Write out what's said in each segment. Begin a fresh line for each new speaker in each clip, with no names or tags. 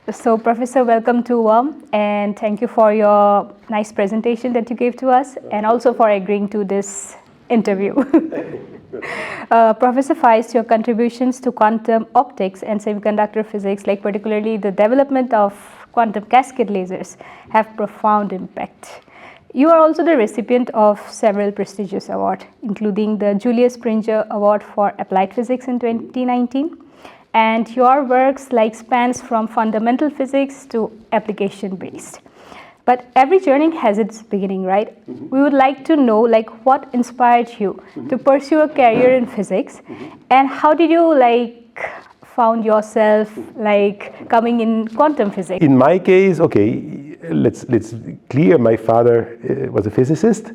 So, Professor, welcome to WOM, and thank you for your nice presentation that you gave to us, and also for agreeing to this interview. Professor Faist, your contributions to quantum optics and semiconductor physics, like particularly the development of quantum cascade lasers, have profound impact. You are also the recipient of several prestigious awards, including the Julius Springer Award for Applied Physics in 2019. And your works spans from fundamental physics to application-based. But every journey has its beginning, right? Mm-hmm. We would like to know what inspired you to pursue a career in physics, and how did you found yourself coming in quantum physics?
In my case, okay, let's clear. My father was a physicist.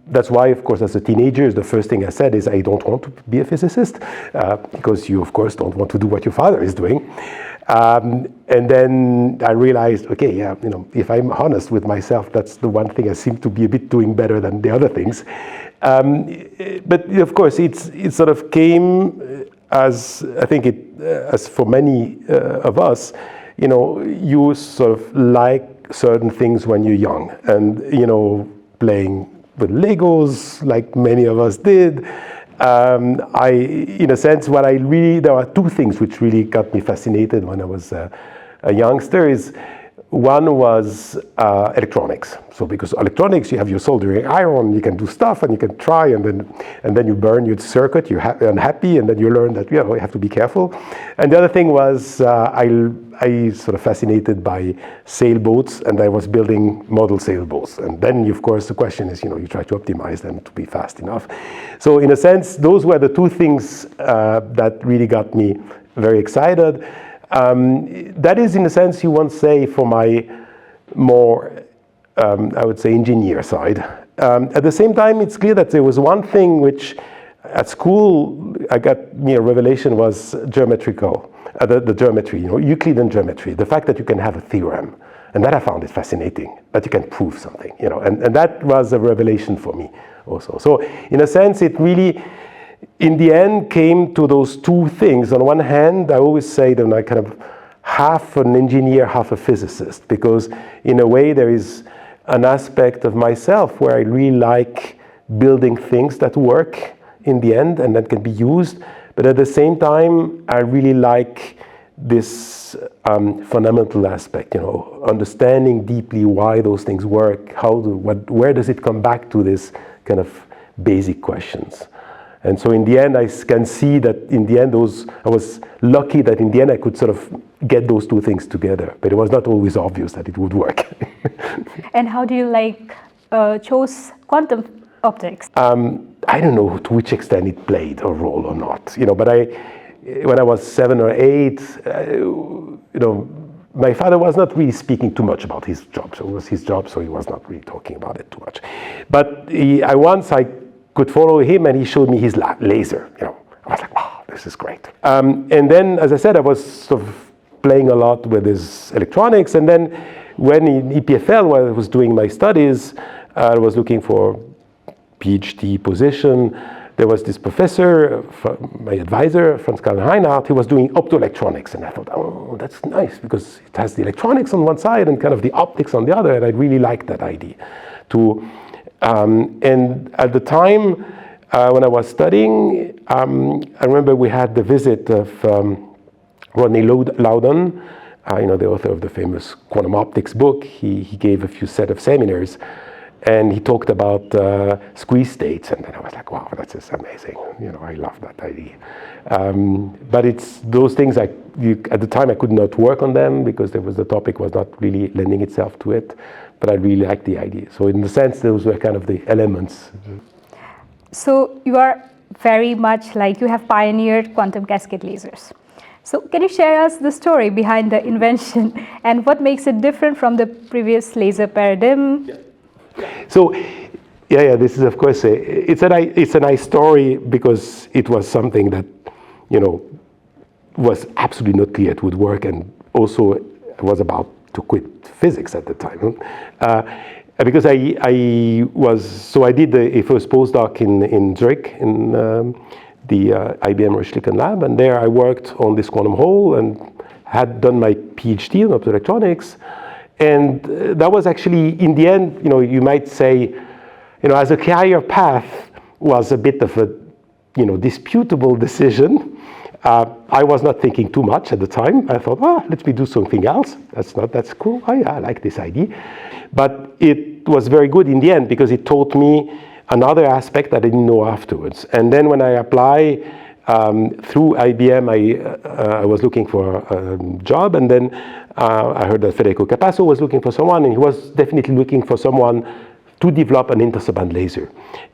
That's why, of course, as a teenager, the first thing I said is I don't want to be a physicist, because you, of course, don't want to do what your father is doing. And then I realized, okay, yeah, if I'm honest with myself, that's the one thing I seem to be a bit doing better than the other things. But of course, it sort of came as, I think as for many of us, you sort of like certain things when you're young, and playing with Legos, like many of us did. In a sense, there are two things which really got me fascinated when I was a youngster. One was electronics. So because electronics, you have your soldering iron, you can do stuff, and you can try, and then you burn your circuit, you're unhappy, and then you learn that you have to be careful. And the other thing was I sort of fascinated by sailboats, and I was building model sailboats. And then, of course, the question is, you try to optimize them to be fast enough. So in a sense, those were the two things that really got me very excited. That is, in a sense, you won't say for my more, I would say, engineer side. At the same time, it's clear that there was one thing which, at school, I got a revelation was geometrical. The geometry, Euclidean geometry, the fact that you can have a theorem, and that I found it fascinating, that you can prove something, and that was a revelation for me also. So in a sense, it really, in the end, came to those two things. On one hand, I always say that I'm kind of half an engineer, half a physicist, because in a way there is an aspect of myself where I really like building things that work in the end and that can be used. But at the same time, I really like this fundamental aspect, understanding deeply why those things work, where does it come back to this kind of basic questions. And so in the end, I can see that in the end, I was lucky that in the end I could sort of get those two things together, but it was not always obvious that it would work.
And how do you chose quantum optics?
I don't know to which extent it played a role or not, but when I was 7 or 8, my father was not really speaking too much about his job. So it was his job, so he was not really talking about it too much. But I could follow him, and he showed me his laser. I was like, wow, this is great. And then, as I said, I was sort of playing a lot with his electronics. And then when in EPFL, where I was doing my studies, I was looking for PhD position. There was this professor, my advisor, Franz Karl Reinhardt, he was doing optoelectronics. And I thought, oh, that's nice, because it has the electronics on one side and kind of the optics on the other. And I really liked that idea. And at the time, when I was studying, I remember we had the visit of Rodney Loudon, the author of the famous quantum optics book. He gave a few set of seminars, and he talked about squeeze states, and then I was like, wow, that's just amazing. I love that idea. But it's those things at the time I could not work on them because the topic was not really lending itself to it. But I really liked the idea. So in the sense, those were kind of the elements.
So you are very much you have pioneered quantum cascade lasers. So can you share us the story behind the invention and what makes it different from the previous laser paradigm?
Yeah. So, this is of course it's a nice story because it was something that was absolutely not clear it would work, and also was about to quit physics at the time. Because I did a first postdoc in Zurich in the IBM Röschliken lab, and there I worked on this quantum hole and had done my PhD in optoelectronics, and that was actually, in the end, you might say, as a career path was a bit of a, disputable decision. I was not thinking too much at the time. I thought, let me do something else. That's cool. I like this idea. But it was very good in the end because it taught me another aspect that I didn't know afterwards. And then when I apply through IBM, I was looking for a job, and then I heard that Federico Capasso was looking for someone, and he was definitely looking for someone to develop an intersuband laser.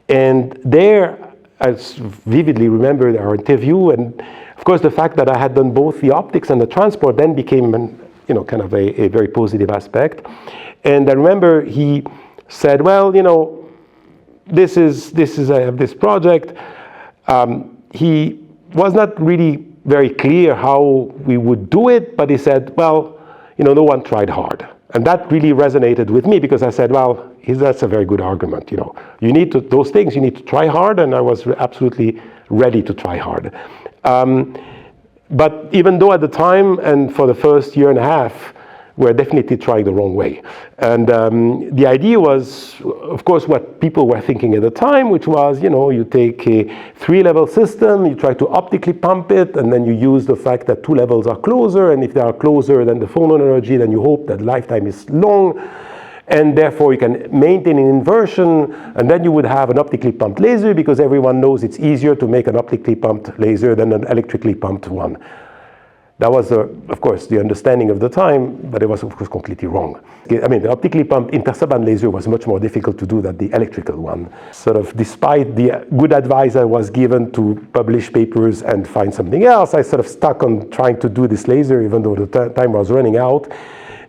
And there, I vividly remember our interview, and of course the fact that I had done both the optics and the transport then became kind of a very positive aspect. And I remember he said, well, this is I have this project. He was not really very clear how we would do it, but he said, well, no one tried hard. And that really resonated with me because I said, well, that's a very good argument. You need to, those things, you need to try hard, and I was absolutely ready to try hard. But even though at the time and for the first year and a half, we're definitely trying the wrong way. And the idea was, of course, what people were thinking at the time, which was, you take a 3-level system, you try to optically pump it, and then you use the fact that 2 levels are closer, and if they are closer than the phonon energy, then you hope that lifetime is long, and therefore you can maintain an inversion, and then you would have an optically pumped laser, because everyone knows it's easier to make an optically pumped laser than an electrically pumped one. That was, of course, the understanding of the time, but it was, of course, completely wrong. I mean, the optically pumped intersuband laser was much more difficult to do than the electrical one. Sort of, despite the good advice I was given to publish papers and find something else, I sort of stuck on trying to do this laser, even though the time was running out,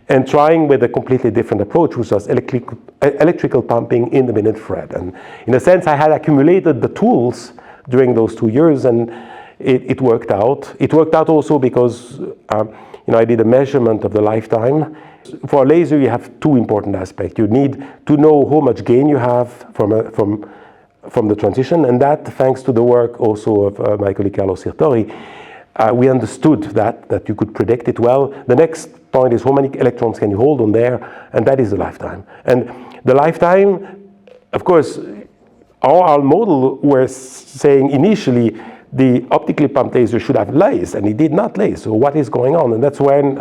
and trying with a completely different approach, which was electrical pumping in the minute thread. And in a sense, I had accumulated the tools during those 2 years, and it worked out. It worked out also because I did a measurement of the lifetime. For a laser, you have 2 important aspects. You need to know how much gain you have from the transition, and that, thanks to the work also of my colleague Carlos Sirtori, we understood that you could predict it well. The next point is how many electrons can you hold on there, and that is the lifetime. And the lifetime, of course, our model was saying initially the optically pumped laser should have lased, and it did not lase. So what is going on? And that's when,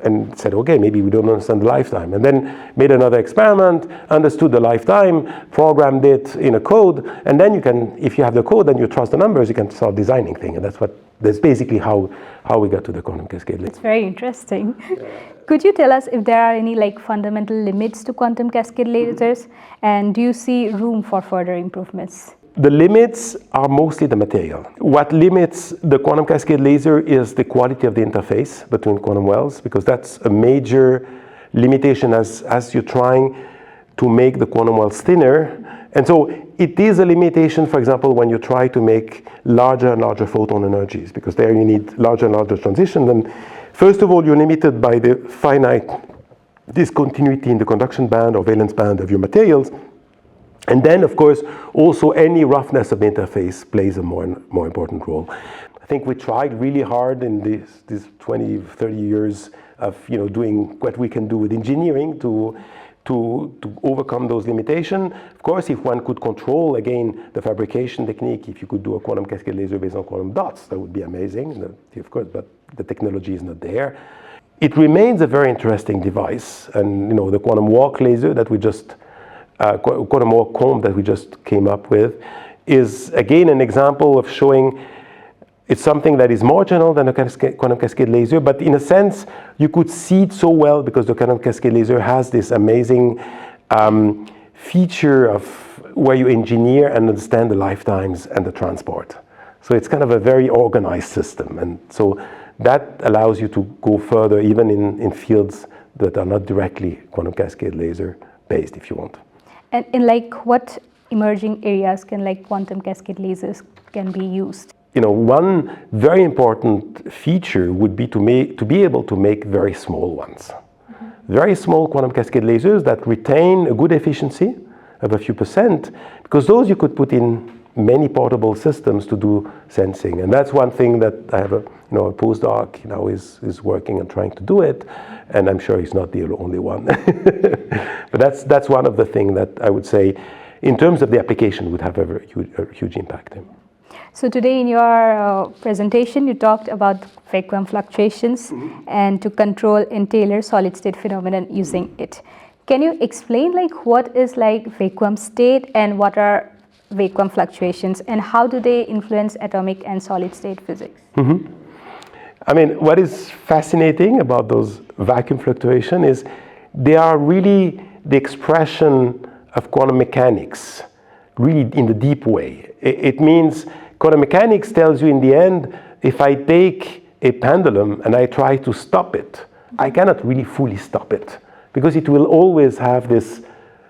and said, okay, maybe we don't understand the lifetime. And then made another experiment, understood the lifetime, programmed it in a code, and then you can, if you have the code and you trust the numbers, you can start designing things. And that's basically how we got to the quantum cascade laser.
It's very interesting. Yeah. Could you tell us if there are any fundamental limits to quantum cascade lasers, and do you see room for further improvements?
The limits are mostly the material. What limits the quantum cascade laser is the quality of the interface between quantum wells, because that's a major limitation as you're trying to make the quantum wells thinner. And so it is a limitation, for example, when you try to make larger and larger photon energies, because there you need larger and larger transitions. And first of all, you're limited by the finite discontinuity in the conduction band or valence band of your materials. And then, of course, also any roughness of the interface plays a more important role. I think we tried really hard in these 20, 30 years of doing what we can do with engineering to overcome those limitations. Of course, if one could control, again, the fabrication technique, if you could do a quantum cascade laser based on quantum dots, that would be amazing, of course, but the technology is not there. It remains a very interesting device, and the quantum walk laser that we just quantum walk comb that we just came up with is again an example of showing it's something that is more general than a quantum cascade laser, but in a sense you could see it so well because the quantum cascade laser has this amazing feature of where you engineer and understand the lifetimes and the transport. So it's kind of a very organized system, and so that allows you to go further even in fields that are not directly quantum cascade laser based, if you want.
And in what emerging areas can quantum cascade lasers can be used?
One very important feature would be to be able to make very small ones. Mm-hmm. Very small quantum cascade lasers that retain a good efficiency of a few percent, because those you could put in many portable systems to do sensing. And that's one thing that I have a postdoc is working and trying to do it, and I'm sure he's not the only one. But that's one of the things that I would say, in terms of the application, would have a huge impact.
So today in your presentation, you talked about vacuum fluctuations and to control and tailor solid state phenomenon using it. Can you explain what is vacuum state and what are vacuum fluctuations and how do they influence atomic and solid state physics?
I mean, what is fascinating about those vacuum fluctuations is they are really the expression of quantum mechanics, really in the deep way. It means quantum mechanics tells you in the end, if I take a pendulum and I try to stop it, I cannot really fully stop it because it will always have this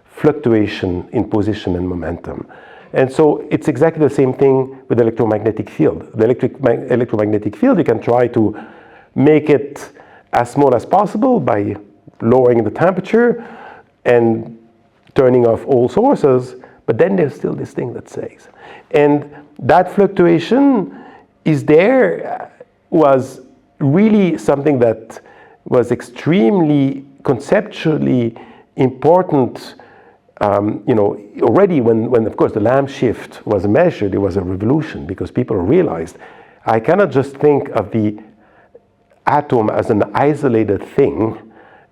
fluctuation in position and momentum. And so it's exactly the same thing with the electromagnetic field. The electromagnetic field, you can try to make it as small as possible by lowering the temperature and turning off all sources, but then there's still this thing that stays. And that fluctuation is there, was really something that was extremely conceptually important. Already when of course the lamp shift was measured, it was a revolution because people realized I cannot just think of the atom as an isolated thing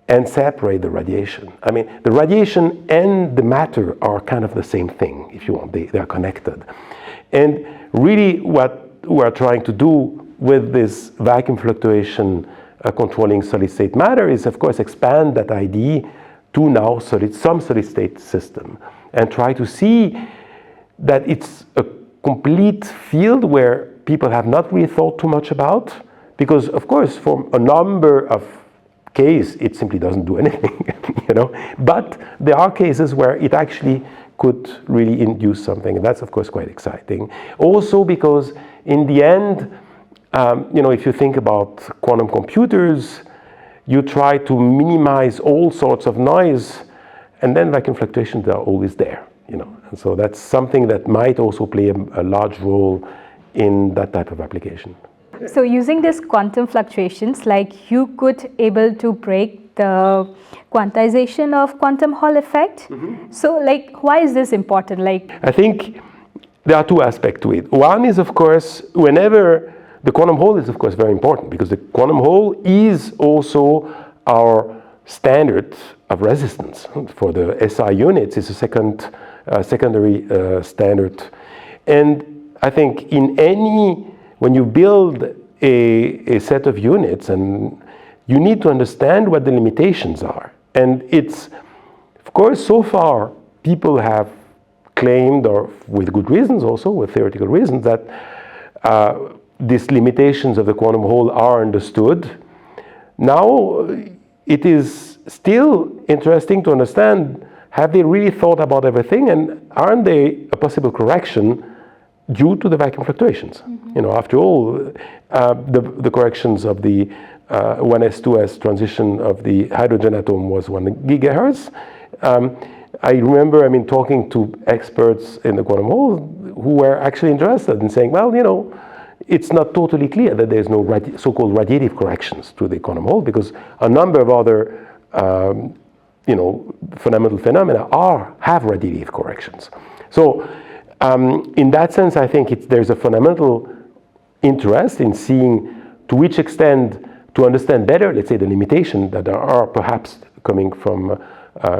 and separate the radiation. I mean, the radiation and the matter are kind of the same thing, if you want. They are connected. And really what we're trying to do with this vacuum fluctuation controlling solid state matter is, of course, expand that idea to now some solid state system and try to see that it's a complete field where people have not really thought too much about, because of course for a number of cases it simply doesn't do anything, but there are cases where it actually could really induce something, and that's of course quite exciting. Also because in the end, if you think about quantum computers, you try to minimize all sorts of noise, and then vacuum fluctuations are always there, And so that's something that might also play a large role in that type of application.
So using this quantum fluctuations, you could able to break the quantization of quantum Hall effect. So why is this important?
I think there are two aspects to it. One is, of course, whenever the quantum Hall is, of course, very important because the quantum Hall is also our standard of resistance for the SI units. It's a secondary standard. And I think when you build a set of units, and you need to understand what the limitations are. And it's, of course, so far people have claimed, or with good reasons also, with theoretical reasons, that these limitations of the quantum Hall are understood. Now it is still interesting to understand, have they really thought about everything, and aren't they a possible correction due to the vacuum fluctuations? After all, the corrections of the 1s-2s transition of the hydrogen atom was 1 gigahertz. I remember, talking to experts in the quantum Hall who were actually interested in saying, well, it's not totally clear that there's no so-called radiative corrections to the quantum Hall, because a number of other fundamental phenomena have radiative corrections. So in that sense, I think there's a fundamental interest in seeing to which extent to understand better, let's say, the limitations that are perhaps coming from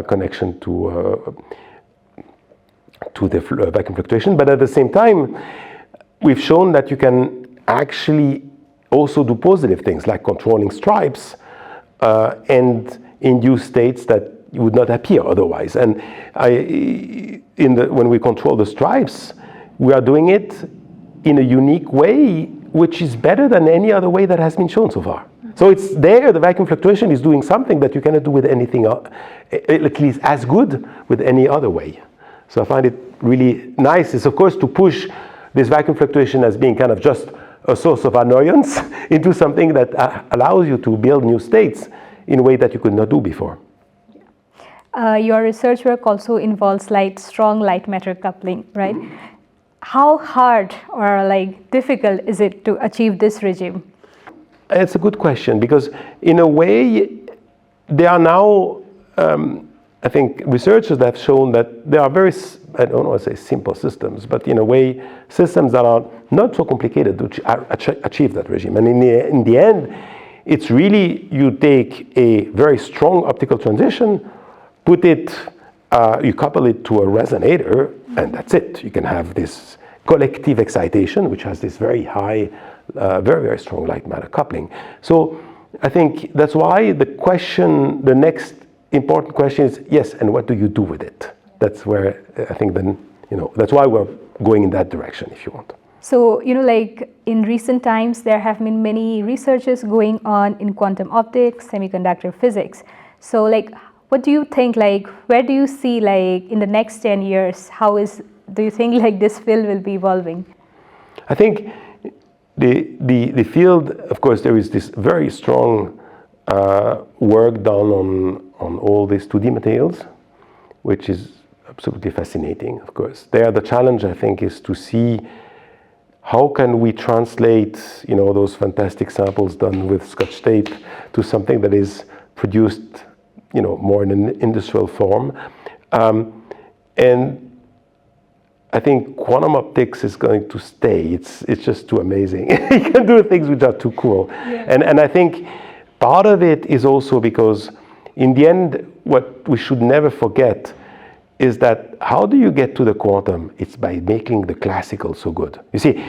connection to the vacuum fluctuation. But at the same time, we've shown that you can actually also do positive things like controlling stripes and induce states that would not appear otherwise. And when we control the stripes, we are doing it in a unique way, which is better than any other way that has been shown so far. So it's there, the vacuum fluctuation is doing something that you cannot do with anything, at least as good with any other way. So I find it really nice. It's of course to push this vacuum fluctuation as being kind of just a source of annoyance into something that allows you to build new states in a way that you could not do before.
Your research work also involves strong light matter coupling, right? how hard or like difficult is it to achieve this regime?
It's a good question, because in a way, there are now, I think, researchers that have shown that there are very, I don't want to say simple systems, but in a way, systems that are not so complicated to achieve that regime. And in the end, it's really, you take a very strong optical transition, put it, you couple it to a resonator, and that's it. You can have this collective excitation, which has this very high, very, very strong light matter coupling. So I think that's why the next important question is, yes, and what do you do with it? That's where I think then, that's why we're going in that direction, if you want.
So, like in recent times, there have been many researches going on in quantum optics, semiconductor physics. So like, what do you think, like, where do you see, like, in the next 10 years, do you think like this field will be evolving?
I think the field, of course, there is this very strong work done on all these 2D materials, which is absolutely fascinating, of course. There, the challenge, I think, is to see how can we translate, those fantastic samples done with Scotch tape to something that is produced, more in an industrial form. And I think quantum optics is going to stay. It's just too amazing. You can do things which are too cool. Yeah. And I think part of it is also because in the end, what we should never forget is that how do you get to the quantum? It's by making the classical so good. You see,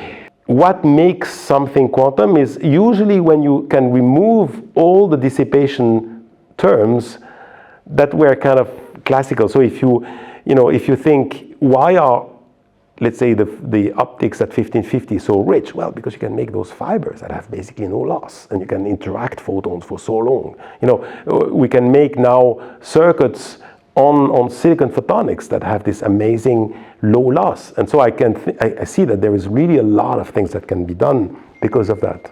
what makes something quantum is usually when you can remove all the dissipation terms that were kind of classical. So if you think, why are, let's say, the optics at 1550 so rich? Well, because you can make those fibers that have basically no loss, and you can interact photons for so long. We can make now circuits on silicon photonics that have this amazing low loss. And so I see that there is really a lot of things that can be done because of that.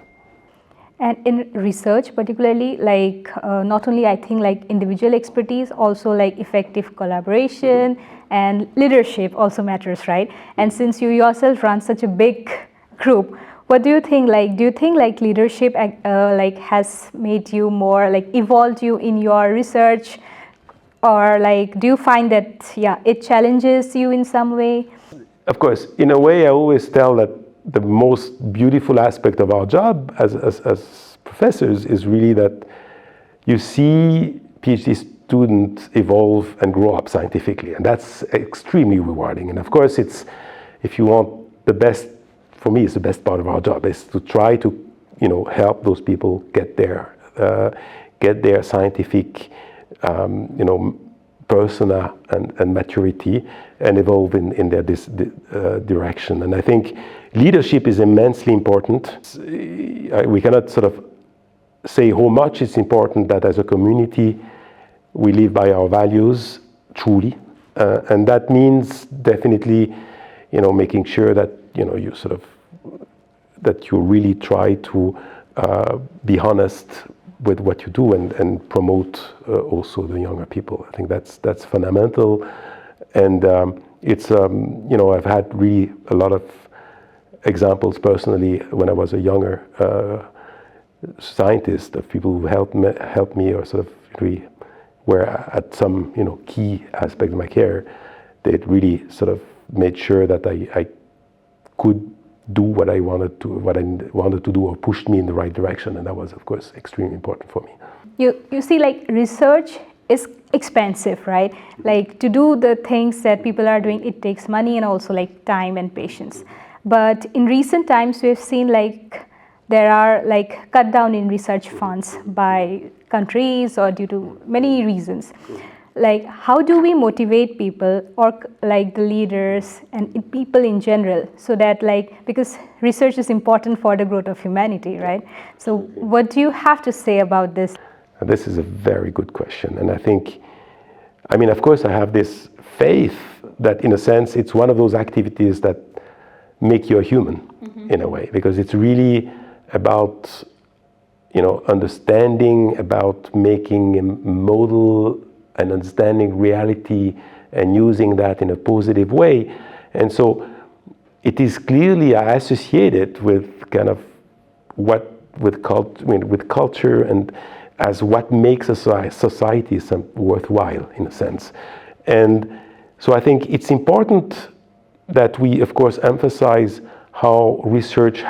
And in research particularly, like not only I think like individual expertise, also like effective collaboration and leadership also matters, right? And since you yourself run such a big group, what do you think, like leadership like has made you more, like evolved you in your research? Or like, do you find that, it challenges you in some way?
Of course, in a way, I always tell that the most beautiful aspect of our job as professors is really that you see PhD students evolve and grow up scientifically, and that's extremely rewarding. And of course, it's, if you want the best, for me, it's the best part of our job, is to try to, help those people get their scientific persona and maturity and evolve in their direction. And I think leadership is immensely important. We cannot sort of say how much it's important that as a community we live by our values truly, and that means definitely, making sure that you sort of that you really try to be honest with what you do and promote also the younger people. I think that's fundamental, and it's I've had really a lot of examples personally when I was a younger scientist of people who helped me or sort of really were at some key aspect of my career. They really sort of made sure that I could do what I wanted to do, or pushed me in the right direction, and that was of course extremely important for me.
You see, like research is expensive, right? Like to do the things that people are doing, it takes money and also like time and patience. But in recent times we have seen like there are like cut down in research funds by countries or due to many reasons. Like, how do we motivate people or like the leaders and people in general, so that like, because research is important for the growth of humanity, right? So what do you have to say about this?
This is a very good question. And I think, of course I have this faith that in a sense it's one of those activities that make you a human, in a way, because it's really about, understanding, about making a model and understanding reality and using that in a positive way. And so it is clearly associated with kind of with culture and as what makes a society worthwhile in a sense. And so I think it's important that we, of course, emphasize how research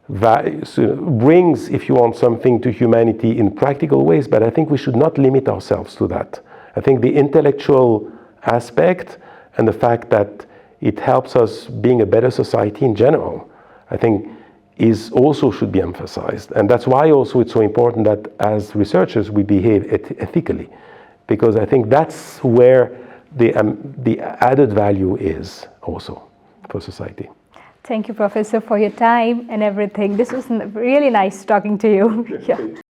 brings, if you want, something to humanity in practical ways, but I think we should not limit ourselves to that. I think the intellectual aspect and the fact that it helps us being a better society in general, I think also should be emphasized. And that's why also it's so important that as researchers we behave ethically, because I think that's where the added value is also for society.
Thank you, Professor, for your time and everything. This was really nice talking to you. Yeah.